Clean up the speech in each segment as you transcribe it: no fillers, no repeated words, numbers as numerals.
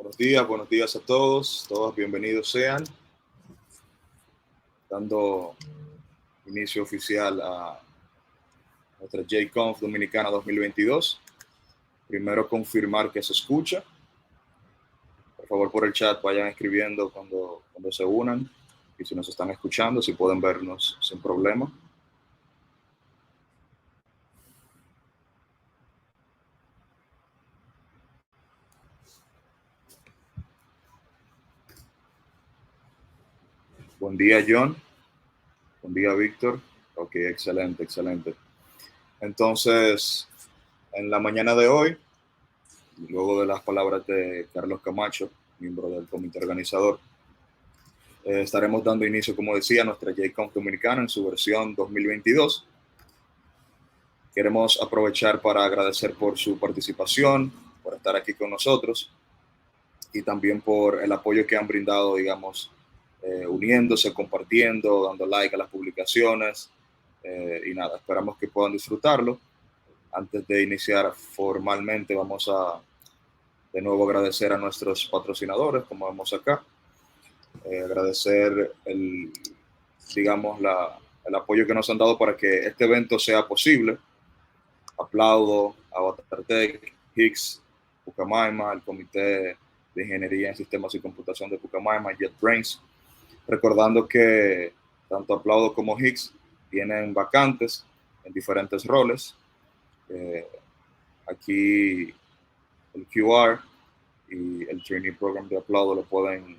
Buenos días a todos bienvenidos sean, dando inicio oficial a nuestra JConf Dominicana 2022. Primero confirmar que se escucha. Por favor, por el chat vayan escribiendo cuando se unan y si nos están escuchando, si pueden vernos sin problema. Buen día, John. Buen día, Víctor. Ok, excelente. Entonces, en la mañana de hoy, luego de las palabras de Carlos Camacho, miembro del comité organizador, estaremos dando inicio, como decía, a nuestra JConf Dominicana en su versión 2022. Queremos aprovechar para agradecer por su participación, por estar aquí con nosotros y también por el apoyo que han brindado, digamos, uniéndose, compartiendo, dando like a las publicaciones y nada, esperamos que puedan disfrutarlo. Antes de iniciar formalmente, vamos a de nuevo agradecer a nuestros patrocinadores, como vemos acá. Agradecer el apoyo que nos han dado para que este evento sea posible. Aplaudo a Avatar-Tec, Higgs, Pucamaima, el Comité de Ingeniería en Sistemas y Computación de Pucamaima, JetBrains. Recordando que tanto Aplaudo como Higgs tienen vacantes en diferentes roles. Aquí el QR y el Trainee Program de Aplaudo lo pueden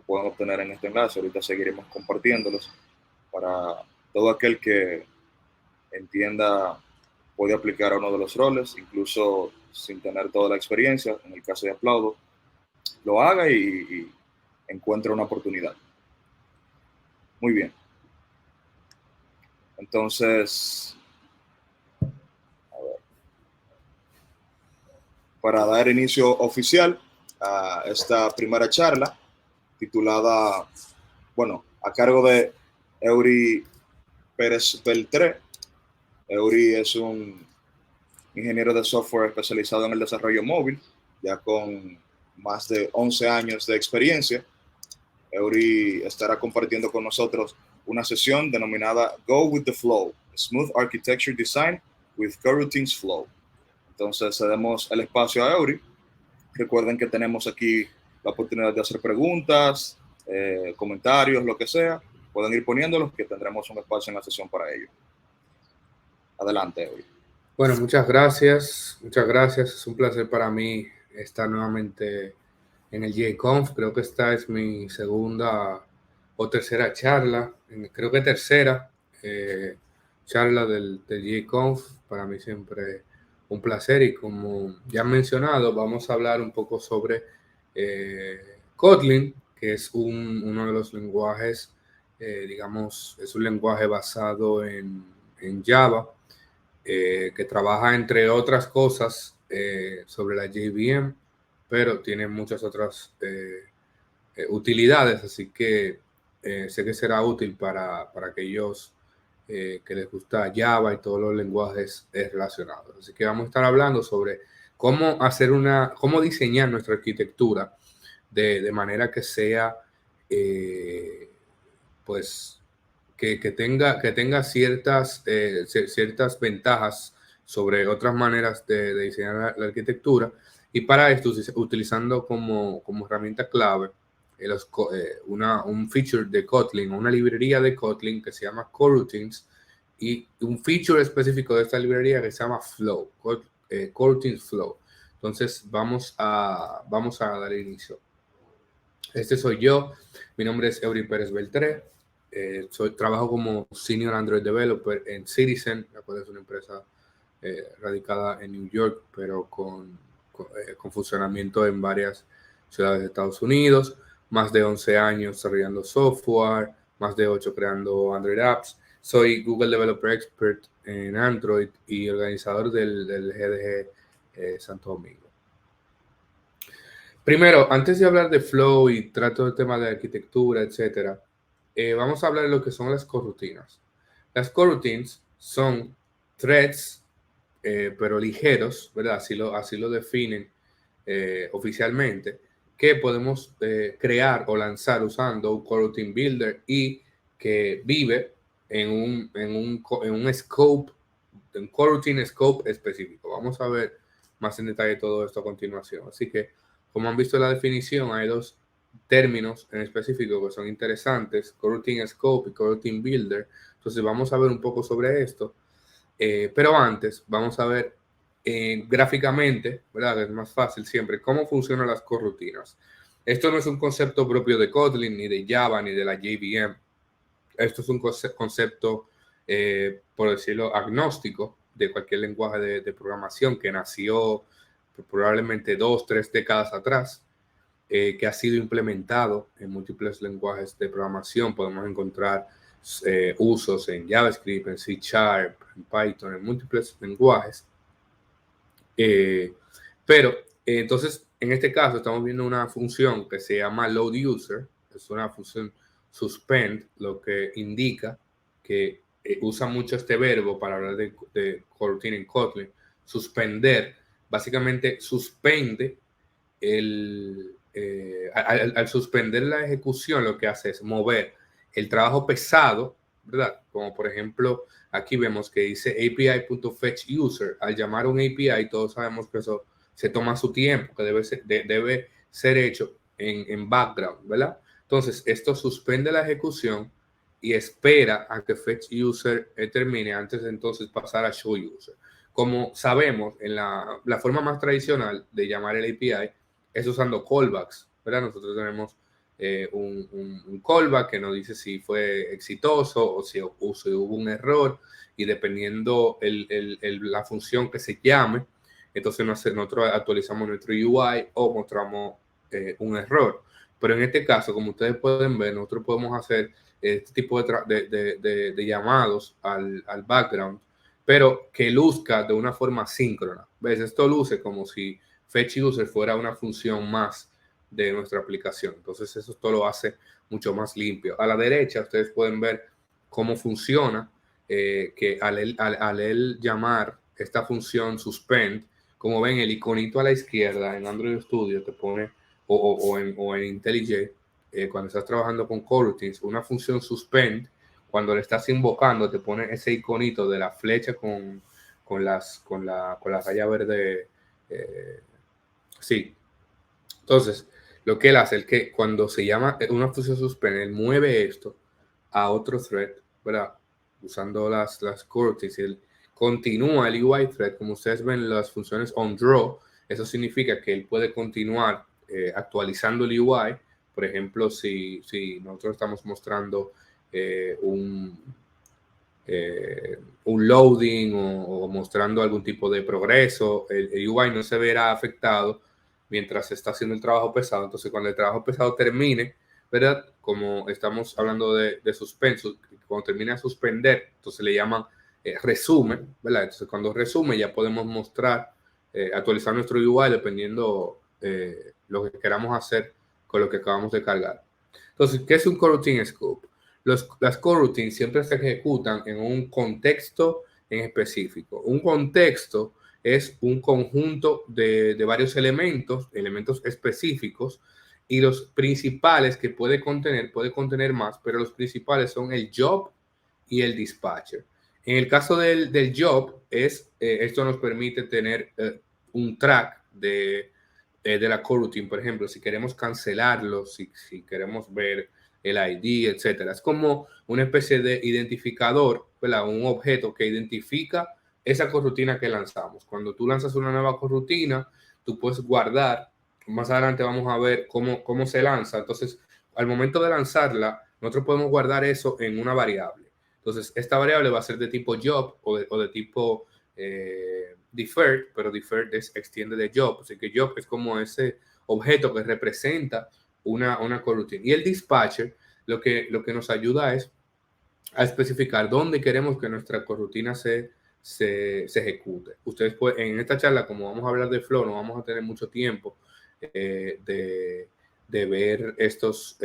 obtener en este enlace. Ahorita seguiremos compartiéndolos para todo aquel que entienda puede aplicar a uno de los roles, incluso sin tener toda la experiencia. En el caso de Aplaudo, lo haga y encuentre una oportunidad. Muy bien. Entonces, a ver, para dar inicio oficial a esta primera charla, titulada, a cargo de Eury Pérez Beltré. Eury es un ingeniero de software especializado en el desarrollo móvil, ya con más de 11 años de experiencia. Eury estará compartiendo con nosotros una sesión denominada Go with the Flow, Smooth Architecture Design with Coroutines Flow. Entonces, cedemos el espacio a Eury. Recuerden que tenemos aquí la oportunidad de hacer preguntas, comentarios, lo que sea. Pueden ir poniéndolos, que tendremos un espacio en la sesión para ello. Adelante, Eury. Bueno, muchas gracias. Es un placer para mí estar nuevamente en el JConf. Creo que esta es mi segunda o tercera charla, creo que tercera charla del JConf. Para mí siempre un placer, y como ya han mencionado, vamos a hablar un poco sobre Kotlin, que es uno de los lenguajes, digamos, es un lenguaje basado en Java, que trabaja, entre otras cosas, sobre la JVM, pero tiene muchas otras utilidades, así que sé que será útil para aquellos que les gusta Java y todos los lenguajes relacionados. Así que vamos a estar hablando sobre cómo diseñar nuestra arquitectura de manera que sea, pues, que tenga ciertas ventajas sobre otras maneras de diseñar la arquitectura. Y para esto, utilizando como herramienta clave un feature de Kotlin, una librería de Kotlin que se llama Coroutines, y un feature específico de esta librería que se llama Flow, Coroutines Flow. Entonces vamos a dar inicio. Este soy yo. Mi nombre es Eury Pérez Beltré. Trabajo como Senior Android Developer en Citizen, la cual es una empresa radicada en New York, pero con funcionamiento en varias ciudades de Estados Unidos. Más de 11 años desarrollando software, más de 8 creando Android apps. Soy Google Developer Expert en Android y organizador del GDG Santo Domingo. Primero, antes de hablar de Flow y trato el tema de arquitectura, etcétera, vamos a hablar de lo que son las coroutinas. Las coroutines son threads, pero ligeros, ¿verdad? Así lo definen oficialmente, que podemos crear o lanzar usando un coroutine builder y que vive en un scope, un coroutine scope específico. Vamos a ver más en detalle todo esto a continuación. Así que, como han visto en la definición, hay dos términos en específico que son interesantes, coroutine scope y coroutine builder. Entonces vamos a ver un poco sobre esto. Pero antes vamos a ver gráficamente, ¿verdad? Es más fácil siempre, cómo funcionan las corrutinas. Esto no es un concepto propio de Kotlin, ni de Java, ni de la JVM. Esto es un concepto, por decirlo, agnóstico de cualquier lenguaje de programación que nació probablemente 2-3 décadas atrás, que ha sido implementado en múltiples lenguajes de programación. Podemos encontrar usos en JavaScript, en C#, en Python, en múltiples lenguajes. Pero entonces, en este caso, estamos viendo una función que se llama load user. Es una función suspend, lo que indica que usa mucho este verbo para hablar de coroutine en Kotlin. Suspender, básicamente suspende al suspender la ejecución, lo que hace es mover el trabajo pesado, ¿verdad? Como por ejemplo, aquí vemos que dice API.fetchUser. Al llamar un API, todos sabemos que eso se toma su tiempo, que debe ser hecho en background, ¿verdad? Entonces, esto suspende la ejecución y espera a que fetchUser termine antes de entonces pasar a showUser. Como sabemos, en la forma más tradicional de llamar el API es usando callbacks, ¿verdad? Nosotros tenemos un callback que nos dice si fue exitoso o si hubo un error, y dependiendo la función que se llame, entonces nosotros actualizamos nuestro UI o mostramos un error. Pero en este caso, como ustedes pueden ver, nosotros podemos hacer este tipo de llamados al background, pero que luzca de una forma síncrona. ¿Ves? Esto luce como si fetchUser fuera una función más de nuestra aplicación. Entonces eso todo lo hace mucho más limpio. A la derecha ustedes pueden ver cómo funciona, que al él llamar esta función suspend, como ven el iconito a la izquierda en Android Studio te pone, o en IntelliJ, cuando estás trabajando con coroutines, una función suspend, cuando le estás invocando te pone ese iconito de la flecha con la raya verde. Sí. Entonces, lo que él hace es que cuando se llama una función suspend, él mueve esto a otro thread, ¿verdad? Usando las coroutines. Él continúa el UI thread. Como ustedes ven, las funciones onDraw, eso significa que él puede continuar actualizando el UI. Por ejemplo, si nosotros estamos mostrando un loading o mostrando algún tipo de progreso, el UI no se verá afectado mientras se está haciendo el trabajo pesado. Entonces, cuando el trabajo pesado termine, ¿verdad? Como estamos hablando de suspenso, cuando termine de suspender, entonces le llaman resumen, ¿verdad? Entonces, cuando resume, ya podemos mostrar, actualizar nuestro UI dependiendo lo que queramos hacer con lo que acabamos de cargar. Entonces, ¿qué es un coroutine scope? Las coroutines siempre se ejecutan en un contexto en específico. Un contexto es un conjunto de varios elementos específicos, y los principales que puede contener más, pero los principales son el job y el dispatcher. En el caso del job, esto nos permite tener un track de la coroutine. Por ejemplo, si queremos cancelarlo, si queremos ver el ID, etcétera. Es como una especie de identificador, ¿verdad? Un objeto que identifica esa corrutina que lanzamos. Cuando tú lanzas una nueva corrutina, tú puedes guardar. Más adelante vamos a ver cómo se lanza. Entonces, al momento de lanzarla, nosotros podemos guardar eso en una variable. Entonces, esta variable va a ser de tipo job o de tipo deferred, pero deferred extiende de job. Así que job es como ese objeto que representa una coroutine. Y el dispatcher lo que nos ayuda es a especificar dónde queremos que nuestra coroutine se ejecute. Ustedes pueden, en esta charla, como vamos a hablar de Flow, no vamos a tener mucho tiempo de ver estos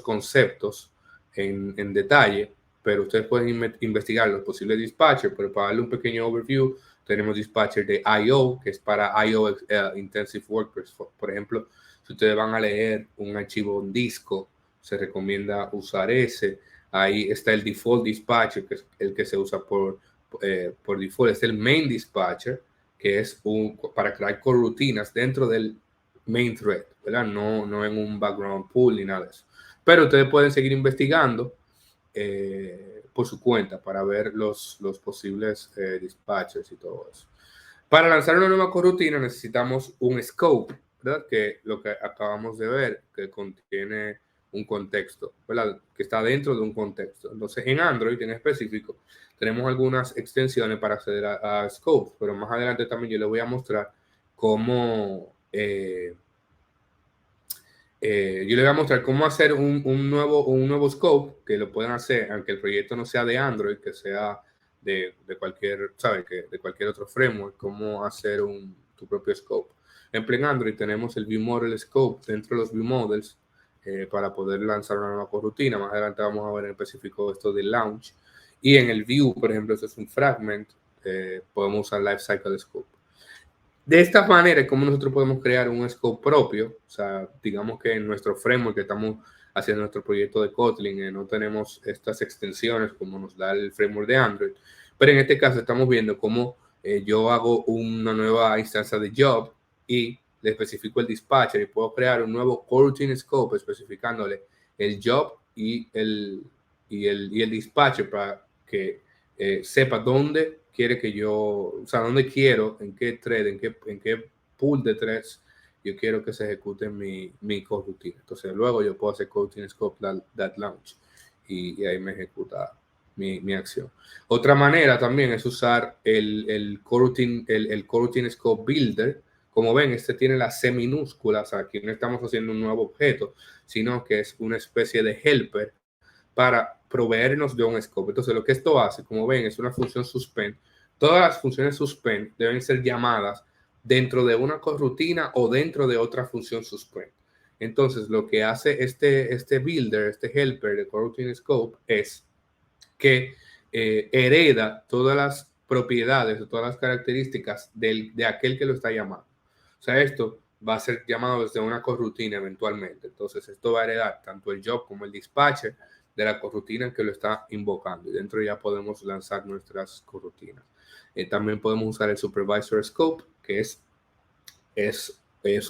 conceptos en detalle, pero ustedes pueden investigar los posibles dispatchers. Pero para darle un pequeño overview, tenemos dispatcher de I/O, que es para I/O Intensive Workers. Por ejemplo, si Si ustedes van a leer un archivo en disco, se recomienda usar ese. Ahí está el default dispatcher, que es el que se usa por default. Es el main dispatcher, que es para crear corrutinas dentro del main thread, ¿verdad? No en un background pool ni nada de eso. Pero ustedes pueden seguir investigando por su cuenta para ver los posibles dispatchers y todo eso. Para lanzar una nueva corrutina necesitamos un scope, ¿verdad? Que lo que acabamos de ver, que contiene un contexto, ¿verdad? Que está dentro de un contexto. Entonces, en Android en específico, tenemos algunas extensiones para acceder a scopes, pero más adelante también yo les voy a mostrar cómo hacer un nuevo scope que lo puedan hacer, aunque el proyecto no sea de Android, que sea de cualquier, ¿sabes? Que de cualquier otro framework, cómo hacer tu propio scope. En Play Android tenemos el View Model Scope dentro de los View Models para poder lanzar una nueva corrutina. Más adelante vamos a ver en específico esto del launch. Y en el View, por ejemplo, esto es un fragment, podemos usar Lifecycle Scope. De esta manera es como nosotros podemos crear un scope propio. O sea, digamos que en nuestro framework que estamos haciendo nuestro proyecto de Kotlin, no tenemos estas extensiones como nos da el framework de Android. Pero en este caso estamos viendo cómo yo hago una nueva instancia de job y le especifico el dispatcher y puedo crear un nuevo coroutine scope especificándole el job y el dispatcher para que sepa dónde quiere que yo, o sea, dónde quiero, en qué thread, en qué pool de threads yo quiero que se ejecute mi coroutine. Entonces luego yo puedo hacer coroutine scope that launch y ahí me ejecuta mi acción. Otra manera también es usar el coroutine scope builder. Como ven, este tiene la C minúscula, o sea, aquí no estamos haciendo un nuevo objeto, sino que es una especie de helper para proveernos de un scope. Entonces, lo que esto hace, como ven, es una función suspend. Todas las funciones suspend deben ser llamadas dentro de una corrutina o dentro de otra función suspend. Entonces, lo que hace este builder, este helper de coroutine scope es que hereda todas las propiedades o todas las características de aquel que lo está llamando. O sea, esto va a ser llamado desde una corrutina eventualmente. Entonces, esto va a heredar tanto el job como el dispatcher de la corrutina que lo está invocando. Y dentro ya podemos lanzar nuestras corrutinas. También podemos usar el supervisor scope, que es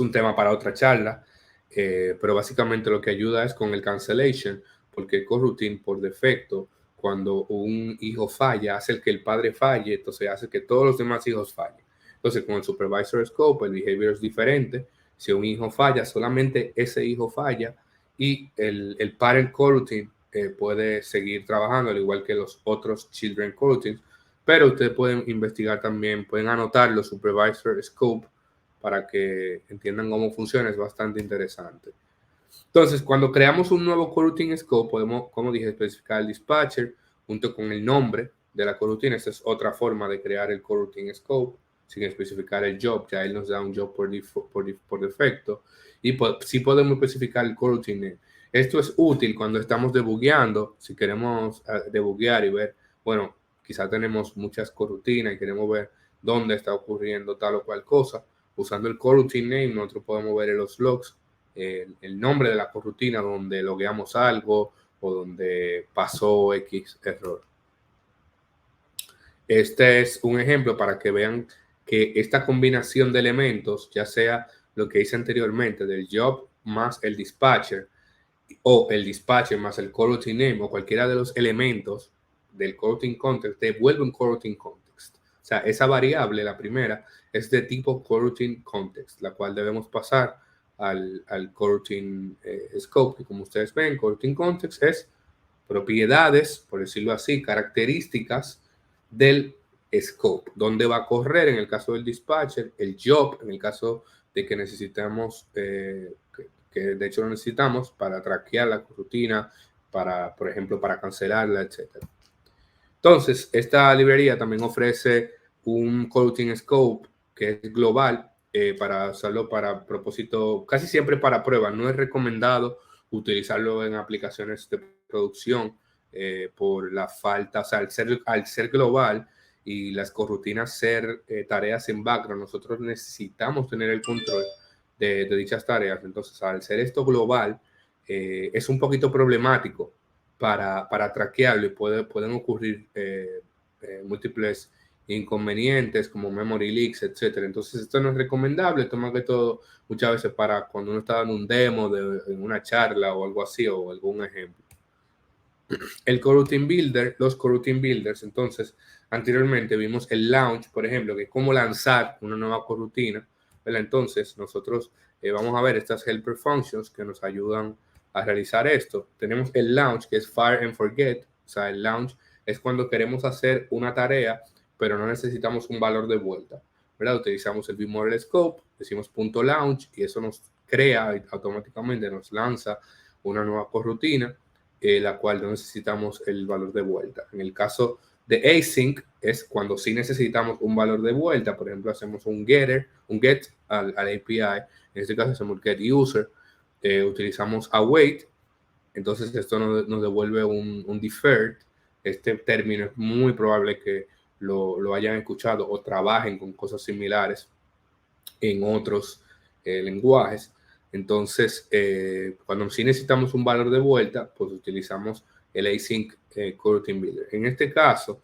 un tema para otra charla, pero básicamente lo que ayuda es con el cancellation, porque el coroutine por defecto, cuando un hijo falla, hace que el padre falle, entonces hace que todos los demás hijos fallen. Entonces, con el supervisor scope, el behavior es diferente. Si un hijo falla, solamente ese hijo falla y el parent coroutine puede seguir trabajando, al igual que los otros children coroutines. Pero ustedes pueden investigar también, pueden anotar los supervisor scope para que entiendan cómo funciona. Es bastante interesante. Entonces, cuando creamos un nuevo coroutine scope, podemos, como dije, especificar el dispatcher junto con el nombre de la coroutine. Esta es otra forma de crear el coroutine scope sin especificar el job. Ya él nos da un job por defecto. Y sí podemos especificar el coroutine. Esto es útil cuando estamos debugueando. Si queremos debuguear y ver, bueno, quizá tenemos muchas corrutinas y queremos ver dónde está ocurriendo tal o cual cosa. Usando el coroutine name, nosotros podemos ver en los logs el nombre de la corrutina donde logueamos algo o donde pasó X error. Este es un ejemplo para que vean que esta combinación de elementos, ya sea lo que hice anteriormente del job más el dispatcher o el dispatcher más el coroutine name o cualquiera de los elementos del coroutine context, devuelve un coroutine context. O sea, esa variable, la primera, es de tipo coroutine context, la cual debemos pasar al coroutine scope, que como ustedes ven, coroutine context es propiedades, por decirlo así, características del scope, donde va a correr en el caso del dispatcher, el job, en el caso de que necesitamos, que de hecho lo necesitamos para traquear la rutina, para, por ejemplo, para cancelarla, etc. Entonces, esta librería también ofrece un coroutine scope que es global, para usarlo para propósito, casi siempre para pruebas. No es recomendado utilizarlo en aplicaciones de producción por la falta, o sea, al ser global y las corrutinas ser tareas en background, nosotros necesitamos tener el control de dichas tareas. Entonces, al ser esto global, es un poquito problemático para traquearlo y pueden ocurrir múltiples inconvenientes como memory leaks, etcétera. Entonces, esto no es recomendable, toma que todo muchas veces para cuando uno está dando un demo en una charla o algo así, o algún ejemplo. El coroutine builder, los coroutine builders, entonces, anteriormente vimos el launch, por ejemplo, que es cómo lanzar una nueva coroutine, ¿verdad? Entonces, nosotros vamos a ver estas helper functions que nos ayudan a realizar esto. Tenemos el launch, que es fire and forget, o sea, el launch es cuando queremos hacer una tarea, pero no necesitamos un valor de vuelta, ¿verdad? Utilizamos el vModel scope, decimos .launch y eso nos crea automáticamente, nos lanza una nueva corrutina, la cual no necesitamos el valor de vuelta. En el caso de async es cuando sí necesitamos un valor de vuelta. Por ejemplo, hacemos un get al API. En este caso hacemos get user. Utilizamos await. Entonces esto nos devuelve un deferred. Este término es muy probable que lo hayan escuchado o trabajen con cosas similares en otros lenguajes. Entonces, cuando sí necesitamos un valor de vuelta, pues utilizamos el async coroutine builder. En este caso,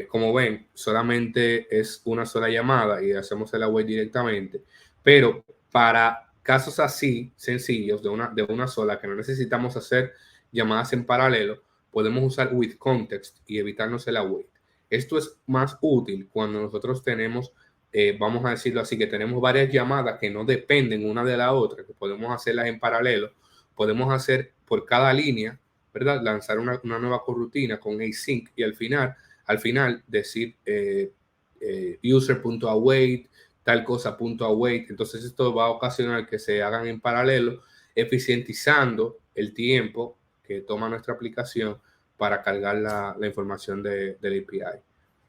como ven, solamente es una sola llamada y hacemos el await directamente, pero para casos así sencillos de una sola, que no necesitamos hacer llamadas en paralelo, podemos usar with context y evitarnos el await. Esto es más útil cuando nosotros tenemos vamos a decirlo así, que tenemos varias llamadas que no dependen una de la otra, que podemos hacerlas en paralelo, podemos hacer por cada línea, ¿verdad? Lanzar una nueva corrutina con async y al final decir user.await, tal cosa.await. Entonces esto va a ocasionar que se hagan en paralelo, eficientizando el tiempo que toma nuestra aplicación para cargar la información del API.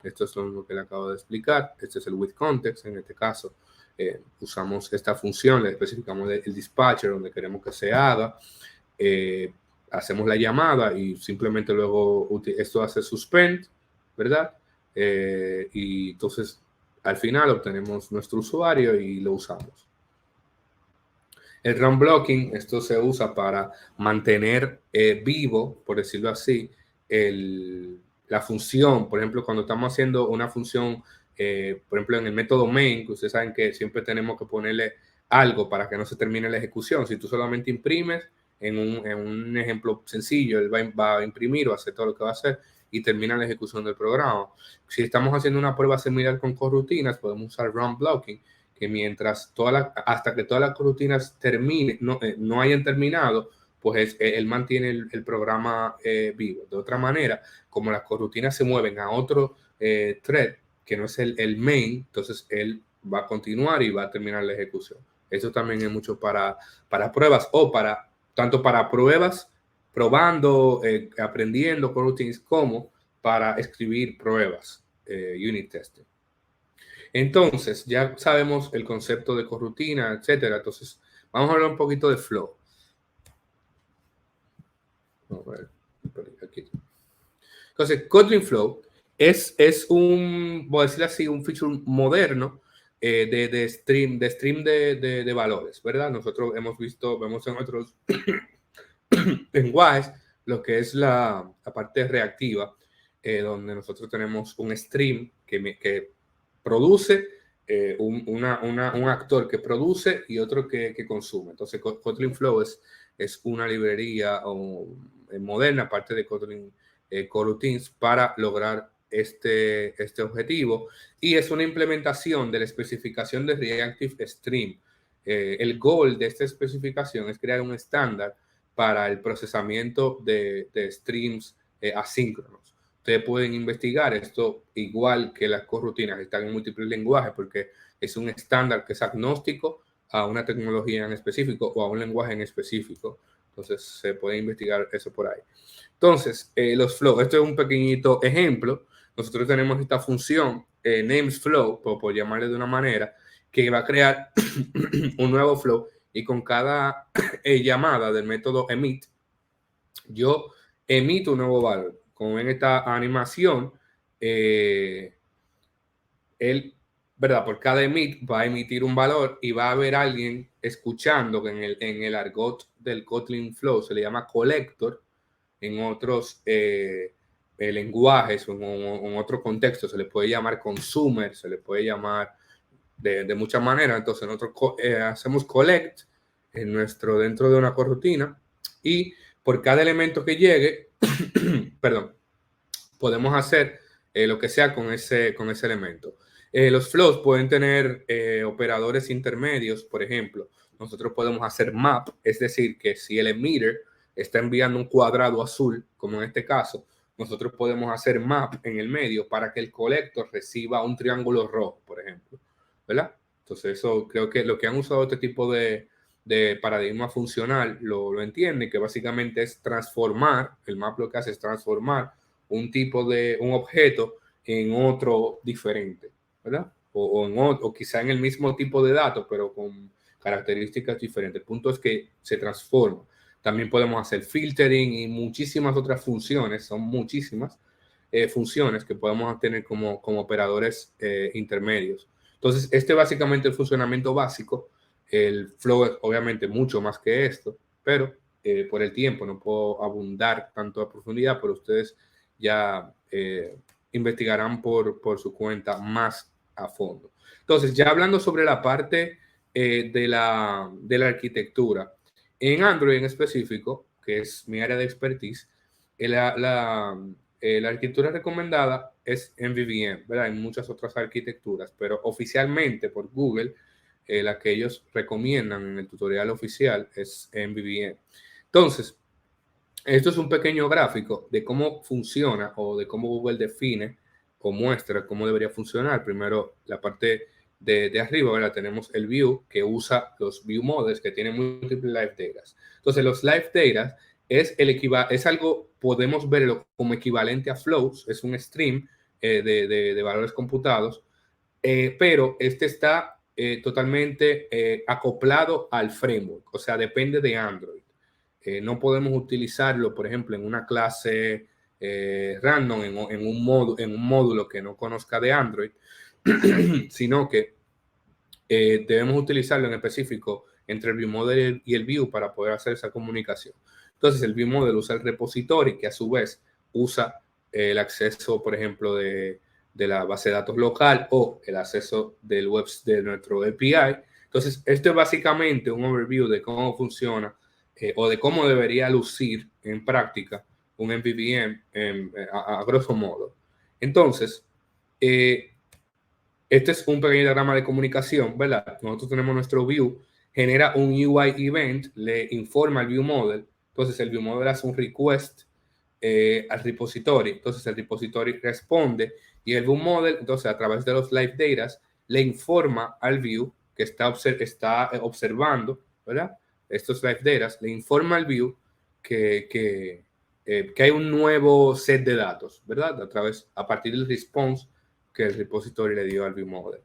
Esto es lo que le acabo de explicar. Este es el with context. En este caso, usamos esta función, le especificamos el dispatcher donde queremos que se haga. Hacemos la llamada y simplemente luego esto hace suspend, ¿verdad? Y entonces al final obtenemos nuestro usuario y lo usamos. El run blocking, esto se usa para mantener vivo, por decirlo así, la función. Por ejemplo, cuando estamos haciendo una función, por ejemplo, en el método main, que ustedes saben que siempre tenemos que ponerle algo para que no se termine la ejecución. Si tú solamente imprimes, en un ejemplo sencillo, él va a imprimir o hacer todo lo que va a hacer y termina la ejecución del programa. Si estamos haciendo una prueba similar con corrutinas, podemos usar run blocking, que mientras hasta que todas las corrutinas terminen, no hayan terminado, pues él mantiene el programa vivo. De otra manera, como las corrutinas se mueven a otro thread, que no es el main, entonces él va a continuar y va a terminar la ejecución. Eso también es mucho para pruebas o tanto para pruebas, probando, aprendiendo coroutines, como para escribir pruebas, unit testing. Entonces, ya sabemos el concepto de corrutina, etcétera. Entonces, vamos a hablar un poquito de flow. Vamos a ver, aquí. Entonces, Kotlin Flow es un, voy a decir así, un feature moderno de stream de valores, ¿verdad? Nosotros vemos en otros lenguajes lo que es la parte reactiva, donde nosotros tenemos un stream que produce, un actor que produce y otro que consume. Entonces, Kotlin Flow es una librería moderna, parte de Kotlin coroutines, para lograr este objetivo, y es una implementación de la especificación de Reactive Stream. El goal de esta especificación es crear un estándar para el procesamiento de streams asíncronos. Ustedes pueden investigar esto, igual que las corrutinas están en múltiples lenguajes, porque es un estándar que es agnóstico a una tecnología en específico o a un lenguaje en específico. Entonces se puede investigar eso por ahí. Entonces, los flows, esto es un pequeñito ejemplo. Nosotros tenemos esta función, names flow, por llamarle de una manera, que va a crear un nuevo flow, y con cada llamada del método emit, yo emito un nuevo valor. Como en esta animación, él ¿verdad? Por cada emit va a emitir un valor y va a haber alguien escuchando que en el argot del Kotlin Flow se le llama collector, en otros lenguajes o en otro contexto se le puede llamar consumer, se le puede llamar de muchas maneras. Entonces nosotros hacemos collect dentro de una coroutine y por cada elemento que llegue, perdón, podemos hacer lo que sea con ese elemento. Los flows pueden tener operadores intermedios, por ejemplo. Nosotros podemos hacer map, es decir, que si el emitter está enviando un cuadrado azul, como en este caso, nosotros podemos hacer map en el medio para que el collector reciba un triángulo rojo, por ejemplo, ¿verdad? Entonces eso creo que lo que han usado este tipo de paradigma funcional lo entienden, que básicamente es transformar, el map lo que hace es transformar un tipo de un objeto en otro diferente, ¿verdad? O quizá en el mismo tipo de datos, pero con características diferentes. El punto es que se transforma. También podemos hacer filtering y muchísimas otras funciones, son muchísimas funciones que podemos tener como operadores intermedios. Entonces, este básicamente el funcionamiento básico. El flow es obviamente mucho más que esto, pero por el tiempo no puedo abundar tanto a profundidad, pero ustedes ya investigarán por su cuenta más a fondo. Entonces, ya hablando sobre la parte de la arquitectura, en Android en específico, que es mi área de expertise, la arquitectura recomendada es MVVM, ¿verdad? En muchas otras arquitecturas, pero oficialmente por Google, la que ellos recomiendan en el tutorial oficial es MVVM. Entonces, esto es un pequeño gráfico de cómo funciona o de cómo Google define o muestra cómo debería funcionar. Primero, la parte de arriba, ¿verdad? Tenemos el view que usa los view models que tienen múltiples live data. Entonces, los live data es algo, podemos verlo como equivalente a flows, es un stream de valores computados, pero este está totalmente acoplado al framework, o sea, depende de Android. No podemos utilizarlo, por ejemplo, en una clase random, en un módulo que no conozca de Android, sino que debemos utilizarlo en específico entre el ViewModel y el View para poder hacer esa comunicación. Entonces, el ViewModel usa el repository, que a su vez usa el acceso, por ejemplo, de la base de datos local o el acceso del web de nuestro API. Entonces, esto es básicamente un overview de cómo funciona o de cómo debería lucir en práctica un MVVM a grosso modo. Entonces, este es un pequeño diagrama de comunicación, ¿verdad? Nosotros tenemos nuestro view, genera un UI event, le informa al view model, entonces el view model hace un request al repository, entonces el repository responde y el view model, entonces a través de los live data, le informa al view que está observando, ¿verdad? Estos live data, le informa al view que hay un nuevo set de datos, ¿verdad? A partir del response que el repository le dio al view model.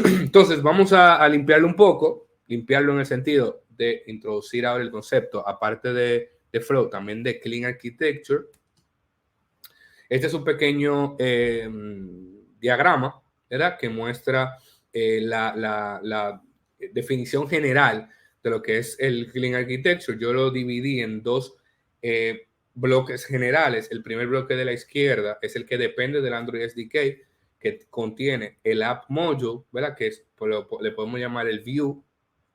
Entonces vamos a limpiarlo un poco, limpiarlo en el sentido de introducir ahora el concepto, aparte de Flow, también de Clean Architecture. Este es un pequeño diagrama, ¿verdad? Que muestra la definición general de lo que es el Clean Architecture. Yo lo dividí en dos bloques generales. El primer bloque de la izquierda es el que depende del Android SDK, que contiene el App Module, ¿verdad? Que le podemos llamar el View,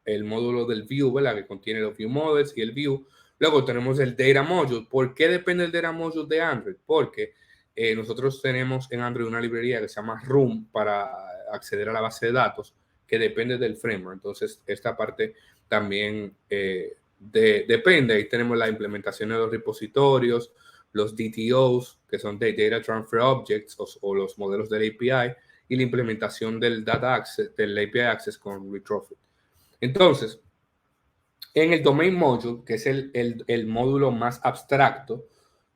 el módulo del View, ¿verdad? Que contiene los View Models y el View. Luego tenemos el Data Module. ¿Por qué depende el Data Module de Android? Porque nosotros tenemos en Android una librería que se llama Room para acceder a la base de datos, que depende del framework. Entonces, esta parte también depende. Ahí tenemos la implementación de los repositorios, los DTOs, que son Data Transfer Objects o los modelos del API, y la implementación del API Access con Retrofit. Entonces, en el Domain Module, que es el módulo más abstracto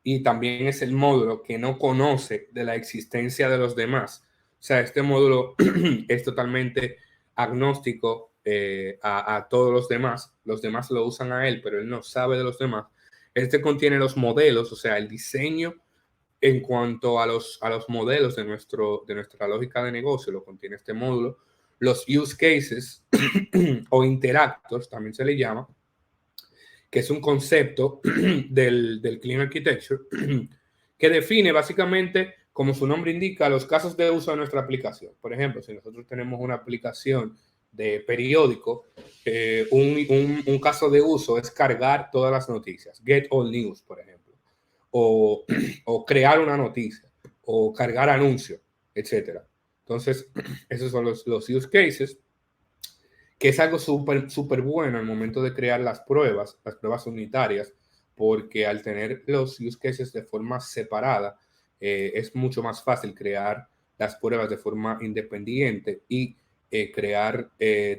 y también es el módulo que no conoce de la existencia de los demás. O sea, este módulo es totalmente agnóstico a todos los demás. Los demás lo usan a él, pero él no sabe de los demás. Este contiene los modelos, o sea, el diseño en cuanto a los modelos de nuestra lógica de negocio, lo contiene este módulo. Los use cases o interactors, también se le llama, que es un concepto del Clean Architecture, que define básicamente, como su nombre indica, los casos de uso de nuestra aplicación. Por ejemplo, si nosotros tenemos una aplicación de periódico, un caso de uso es cargar todas las noticias, get all news, por ejemplo, o crear una noticia, o cargar anuncios, etc. Entonces, esos son los use cases, que es algo súper bueno al momento de crear las pruebas unitarias, porque al tener los use cases de forma separada, es mucho más fácil crear las pruebas de forma independiente y crear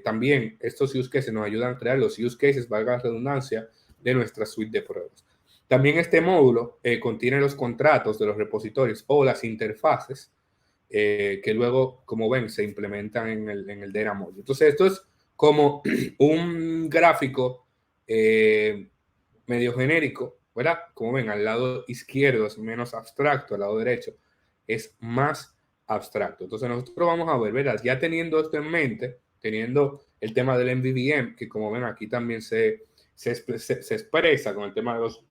también estos use cases nos ayudan a crear los use cases, valga la redundancia, de nuestra suite de pruebas. También este módulo contiene los contratos de los repositorios o las interfaces que luego, como ven, se implementan en el Data Module. Entonces, esto es como un gráfico medio genérico, ¿verdad? Como ven, al lado izquierdo es menos abstracto, al lado derecho es más abstracto. Entonces nosotros vamos a ver, ¿verdad? Ya teniendo esto en mente, teniendo el tema del MVVM, que como ven aquí también se expresa con el tema de los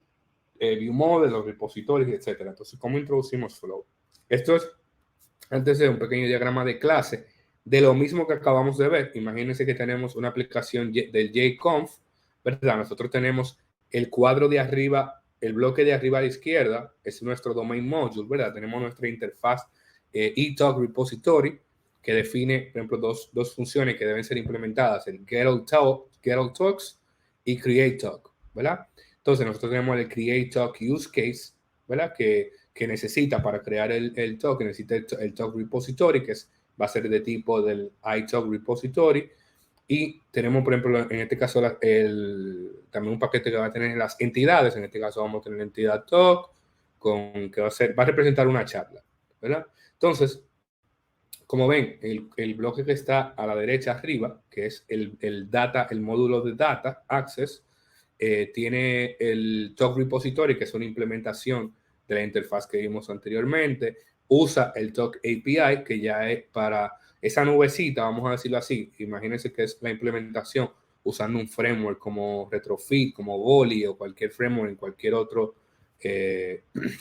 view models, los repositorios, etc. Entonces, ¿cómo introducimos Flow? Esto es, antes de un pequeño diagrama de clase, de lo mismo que acabamos de ver. Imagínense que tenemos una aplicación del JConf, ¿verdad? Nosotros tenemos el cuadro de arriba, el bloque de arriba a la izquierda, es nuestro domain module, ¿verdad? Tenemos nuestra interfaz eTalk repository, que define, por ejemplo, dos funciones que deben ser implementadas, el getAllTalks y createTalk, ¿verdad? Entonces, nosotros tenemos el createTalk use case, ¿verdad? Que necesita para crear el talk, necesita el talk repository, que va a ser de tipo del iTalk repository. Y tenemos, por ejemplo, en este caso, también un paquete que va a tener las entidades. En este caso vamos a tener la entidad talk, que va a representar una charla, ¿verdad? Entonces, como ven, el bloque que está a la derecha arriba, que es el módulo de data access, tiene el talk repository, que es una implementación de la interfaz que vimos anteriormente. Usa el talk API, que ya es para esa nubecita, vamos a decirlo así. Imagínense que es la implementación usando un framework como Retrofit, como Volley o cualquier framework en cualquier otra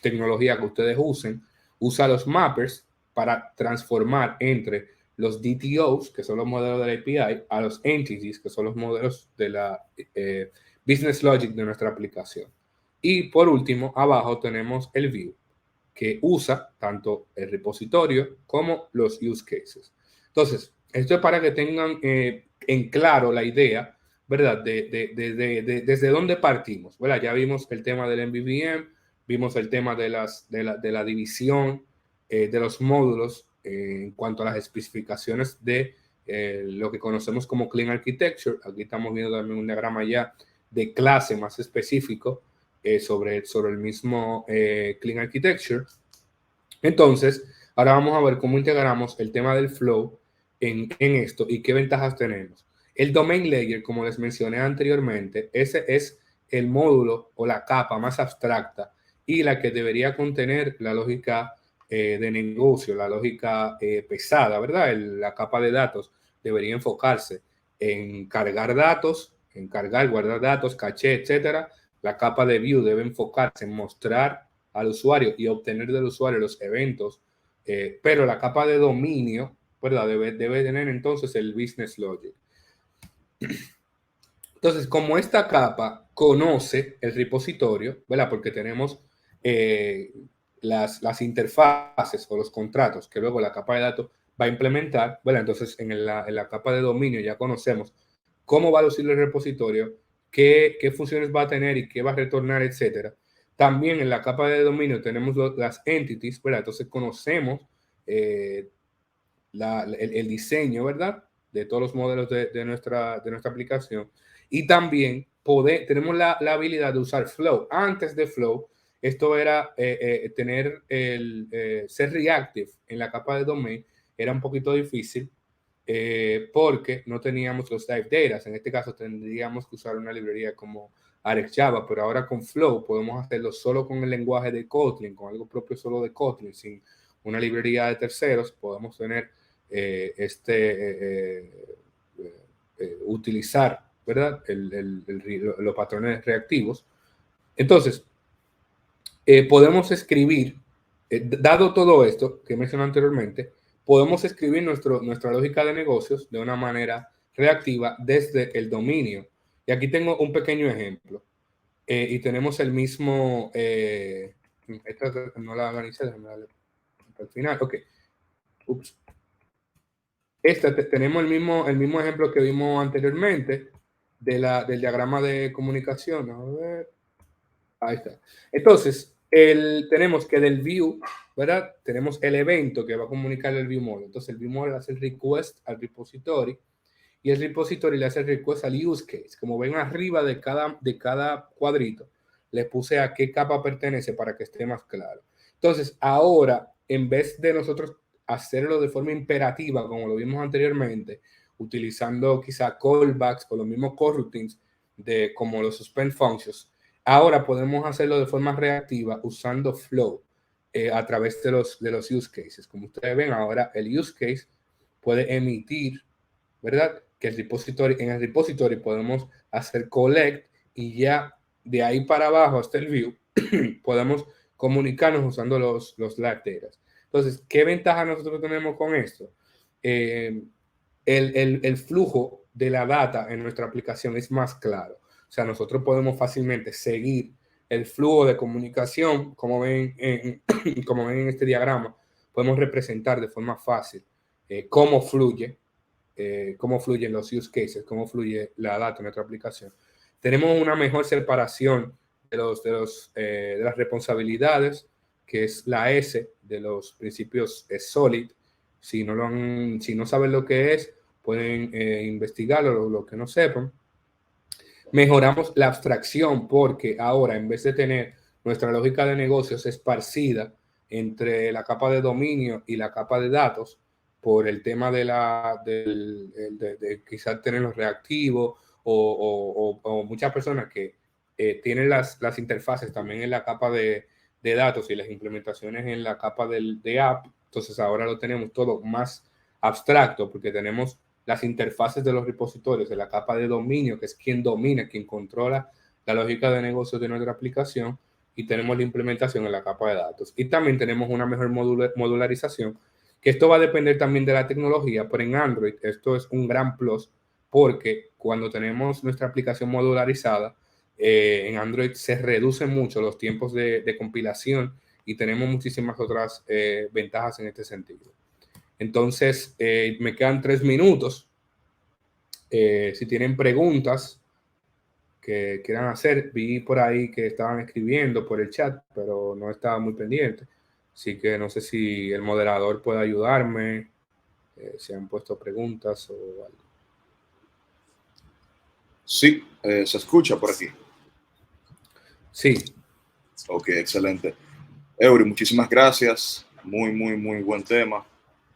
tecnología que ustedes usen. Usa los mappers para transformar entre los DTOs, que son los modelos de la API, a los entities, que son los modelos de la business logic de nuestra aplicación. Y por último, abajo tenemos el view, que usa tanto el repositorio como los use cases. Entonces, esto es para que tengan en claro la idea, ¿verdad? Desde dónde partimos, ¿verdad? Ya vimos el tema del MVVM, vimos el tema de la división de los módulos en cuanto a las especificaciones de lo que conocemos como Clean Architecture. Aquí estamos viendo también un diagrama ya de clase más específico sobre el mismo Clean Architecture. Entonces, ahora vamos a ver cómo integramos el tema del flow en esto y qué ventajas tenemos. El domain layer, como les mencioné anteriormente, ese es el módulo o la capa más abstracta y la que debería contener la lógica de negocio, la lógica pesada, ¿verdad? La capa de datos debería enfocarse en cargar datos, en cargar, guardar datos, caché, etcétera. La capa de view debe enfocarse en mostrar al usuario y obtener del usuario los eventos, pero la capa de dominio, ¿verdad? Debe tener entonces el business logic. Entonces, como esta capa conoce el repositorio, ¿verdad? Porque tenemos las interfaces o los contratos que luego la capa de datos va a implementar, ¿verdad? Entonces, en la capa de dominio ya conocemos cómo va a lucir el repositorio, qué funciones va a tener y qué va a retornar, etcétera. También en la capa de dominio tenemos las entities, ¿verdad? Entonces conocemos el diseño, ¿verdad? De todos los modelos de nuestra aplicación. Y también tenemos la habilidad de usar Flow. Antes de Flow, esto era ser reactive en la capa de domain, era un poquito difícil porque no teníamos los type data. En este caso tendríamos que usar una librería como RxJava, pero ahora con Flow podemos hacerlo solo con el lenguaje de Kotlin, con algo propio solo de Kotlin, sin una librería de terceros. Podemos tener utilizar, ¿verdad? Los patrones reactivos. Entonces, podemos escribir, dado todo esto que mencioné anteriormente, podemos escribir nuestra lógica de negocios de una manera reactiva desde el dominio. Y aquí tengo un pequeño ejemplo. Y tenemos el mismo, esta no la organicé, déjame darle al final. Ok. Ups. Tenemos el mismo ejemplo que vimos anteriormente del diagrama de comunicación. A ver. Ahí está. Entonces, tenemos que del view, ¿verdad? Tenemos el evento que va a comunicar el view model. Entonces, el view model hace el request al repository y el repository le hace el request al use case. Como ven arriba de cada cuadrito, le puse a qué capa pertenece para que esté más claro. Entonces, ahora, en vez de nosotros hacerlo de forma imperativa, como lo vimos anteriormente, utilizando quizá callbacks o los mismos coroutines como los suspend functions, ahora podemos hacerlo de forma reactiva usando Flow a través de los use cases. Como ustedes ven, ahora el use case puede emitir, ¿verdad? Que en el repository podemos hacer collect y ya de ahí para abajo hasta el view podemos comunicarnos usando los lag data. Entonces, ¿qué ventaja nosotros tenemos con esto? El flujo de la data en nuestra aplicación es más claro. O sea, nosotros podemos fácilmente seguir el flujo de comunicación, como ven en este diagrama. Podemos representar de forma fácil cómo fluyen los use cases, cómo fluye la data en nuestra aplicación. Tenemos una mejor separación de las responsabilidades, que es la S de los principios SOLID. Si no saben lo que es, pueden investigarlo, lo que no sepan. Mejoramos la abstracción porque ahora, en vez de tener nuestra lógica de negocios esparcida entre la capa de dominio y la capa de datos, por el tema de quizás tener los reactivos o muchas personas que tienen las interfaces también en la capa de datos y las implementaciones en la capa de app. Entonces ahora lo tenemos todo más abstracto porque tenemos las interfaces de los repositorios de la capa de dominio, que es quien domina, quien controla la lógica de negocios de nuestra aplicación, y tenemos la implementación en la capa de datos. Y también tenemos una mejor modularización, que esto va a depender también de la tecnología, pero en Android esto es un gran plus porque cuando tenemos nuestra aplicación modularizada, en Android se reducen mucho los tiempos de compilación y tenemos muchísimas otras ventajas en este sentido. Entonces, me quedan 3 minutos. Si tienen preguntas que quieran hacer, vi por ahí que estaban escribiendo por el chat, pero no estaba muy pendiente. Así que no sé si el moderador puede ayudarme, si han puesto preguntas o algo. Sí, se escucha por aquí. Sí. Ok, excelente. Eury, muchísimas gracias. Muy, muy, muy buen tema.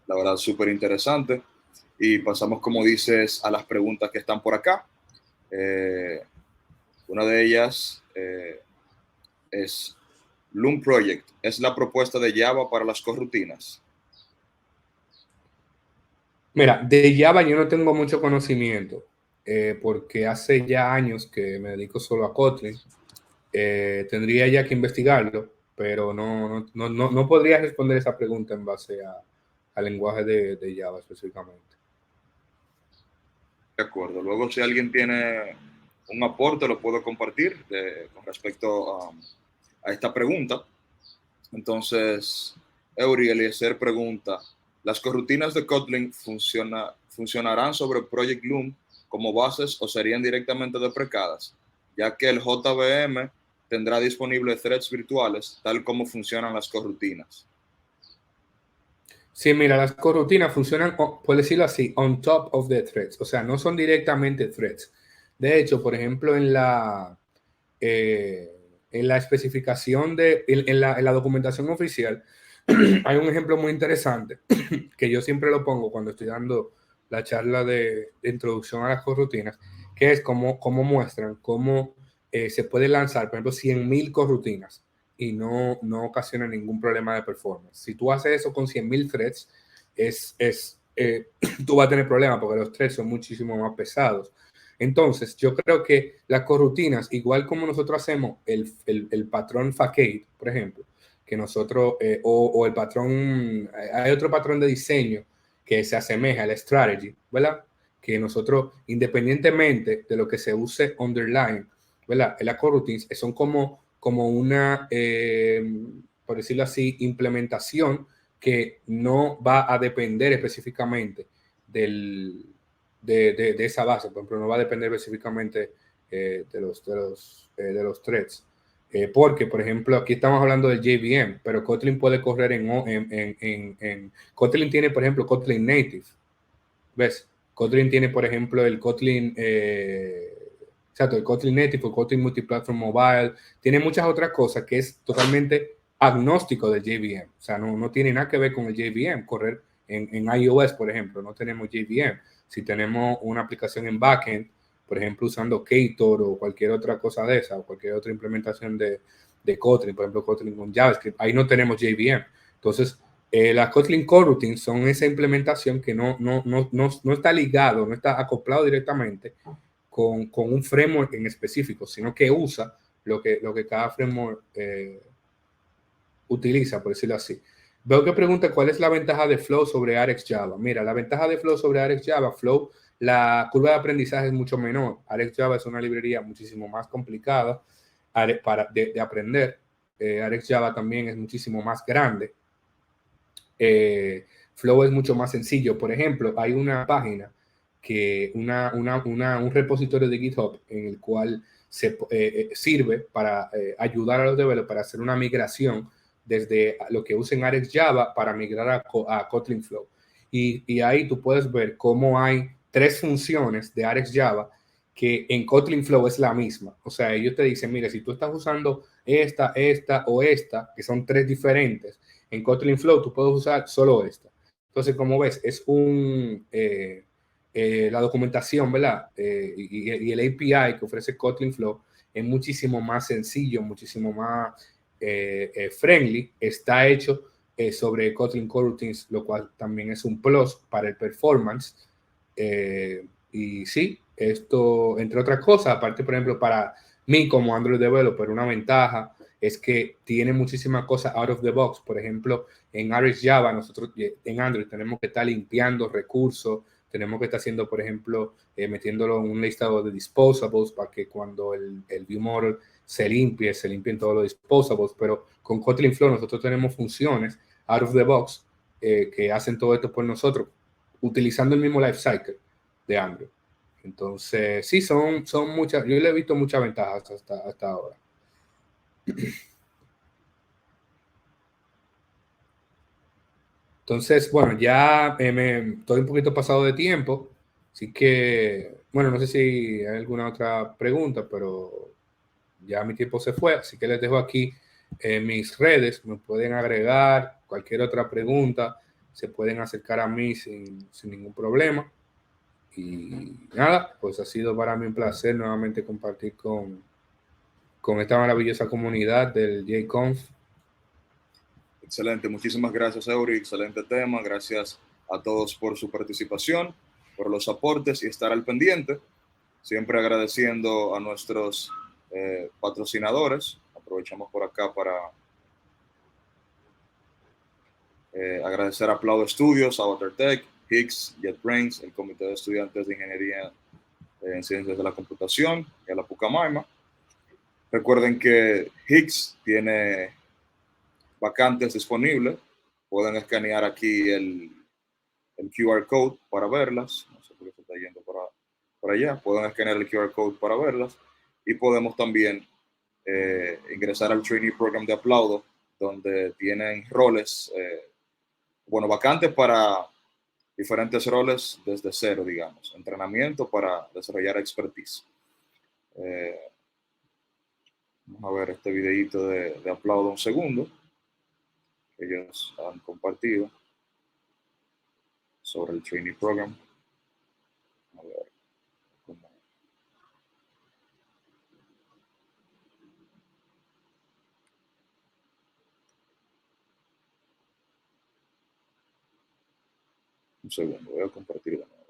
La verdad, súper interesante. Y pasamos, como dices, a las preguntas que están por acá. Una de ellas es Loom Project. ¿Es la propuesta de Java para las corrutinas? Mira, de Java yo no tengo mucho conocimiento porque hace ya años que me dedico solo a Kotlin. Tendría ya que investigarlo, pero no podría responder esa pregunta en base al lenguaje de Java específicamente. De acuerdo. Luego, si alguien tiene un aporte, lo puedo compartir con respecto a esta pregunta. Entonces, Eury Eliezer pregunta, ¿las corrutinas de Kotlin funcionarán sobre Project Loom como bases o serían directamente deprecadas, ya que el JVM tendrá disponibles threads virtuales, tal como funcionan las corrutinas? Sí, mira, las corrutinas funcionan, por decirlo así, on top of the threads. O sea, no son directamente threads. De hecho, por ejemplo, en la especificación en la documentación oficial, hay un ejemplo muy interesante que yo siempre lo pongo cuando estoy dando la charla de introducción a las corrutinas, que es cómo muestran cómo se puede lanzar, por ejemplo, 100,000 corrutinas y no ocasiona ningún problema de performance. Si tú haces eso con 100,000 threads, tú vas a tener problemas porque los threads son muchísimo más pesados. Entonces, yo creo que las corrutinas, igual como nosotros hacemos el patrón facade, por ejemplo, que nosotros, o el patrón, hay otro patrón de diseño que se asemeja al strategy, ¿verdad? Que nosotros, independientemente de lo que se use underline, ¿verdad? Las coroutines son como una, por decirlo así, implementación que no va a depender específicamente de esa base. Por ejemplo, no va a depender específicamente de los threads. Porque, por ejemplo, aquí estamos hablando del JVM, pero Kotlin puede correr en Kotlin tiene, por ejemplo, Kotlin Native. ¿Ves? Kotlin tiene, por ejemplo, el Kotlin, exacto, el Kotlin Native, el Kotlin Multiplatform Mobile, tiene muchas otras cosas que es totalmente agnóstico del JVM. O sea, no tiene nada que ver con el JVM. Correr en iOS, por ejemplo, no tenemos JVM. Si tenemos una aplicación en backend, por ejemplo, usando Ktor o cualquier otra cosa de esa, o cualquier otra implementación de Kotlin, por ejemplo, Kotlin con JavaScript, ahí no tenemos JVM. Entonces, las Kotlin Coroutines son esa implementación que no está ligado, no está acoplado directamente con un framework en específico, sino que usa lo que cada framework utiliza, por decirlo así. Veo que pregunta cuál es la ventaja de Flow sobre RxJava. Mira, la ventaja de Flow sobre RxJava, Flow, la curva de aprendizaje es mucho menor. RxJava es una librería muchísimo más complicada de aprender. RxJava también es muchísimo más grande. Flow es mucho más sencillo. Por ejemplo, hay una página que un repositorio de GitHub en el cual sirve para ayudar a los developers a hacer una migración desde lo que usen RxJava para migrar a Kotlin Flow. Y ahí tú puedes ver cómo hay 3 funciones de RxJava que en Kotlin Flow es la misma. O sea, ellos te dicen, mire, si tú estás usando esta o esta, que son 3 diferentes, en Kotlin Flow tú puedes usar solo esta. Entonces, como ves, es la documentación, ¿verdad? Y el API que ofrece Kotlin Flow es muchísimo más sencillo, muchísimo más friendly. Está hecho sobre Kotlin Coroutines, lo cual también es un plus para el performance. Y sí, esto, entre otras cosas, aparte, por ejemplo, para mí como Android developer, una ventaja es que tiene muchísimas cosas out of the box. Por ejemplo, en RxJava, nosotros en Android tenemos que estar limpiando recursos, tenemos que estar haciendo, por ejemplo, metiéndolo en un listado de disposables para que cuando el view model se limpien todos los disposables. Pero con Kotlin Flow nosotros tenemos funciones out of the box que hacen todo esto por nosotros, utilizando el mismo lifecycle de Android. Entonces, sí, son muchas, yo le he visto muchas ventajas hasta ahora. Entonces, bueno, ya estoy un poquito pasado de tiempo, así que, bueno, no sé si hay alguna otra pregunta, pero ya mi tiempo se fue, así que les dejo aquí mis redes, me pueden agregar cualquier otra pregunta, se pueden acercar a mí sin ningún problema. Y nada, pues ha sido para mí un placer nuevamente compartir con esta maravillosa comunidad del JConf. Excelente, muchísimas gracias, Eury. Excelente tema. Gracias a todos por su participación, por los aportes y estar al pendiente. Siempre agradeciendo a nuestros patrocinadores. Aprovechamos por acá para agradecer a Plow Studios, a WaterTech, Higgs, JetBrains, el Comité de Estudiantes de Ingeniería en Ciencias de la Computación y a la Pucamaima. Recuerden que Higgs tiene vacantes disponibles. Pueden escanear aquí el QR code para verlas. No sé por qué se está yendo por allá. Pueden escanear el QR code para verlas. Y podemos también ingresar al Trainee Program de Aplaudo, donde tienen roles, vacantes para diferentes roles desde cero, digamos. Entrenamiento para desarrollar expertise. Vamos a ver este videito de Aplaudo un segundo. Que ellos han compartido sobre el Trainee Program. A ver cómo. Un segundo, voy a compartir de nuevo.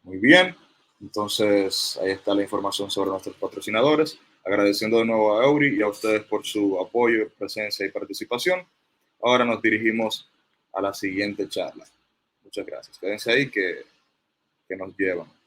Muy bien, entonces ahí está la información sobre nuestros patrocinadores. Agradeciendo de nuevo a Eury y a ustedes por su apoyo, presencia y participación. Ahora nos dirigimos a la siguiente charla. Muchas gracias. Quédense ahí que nos llevan.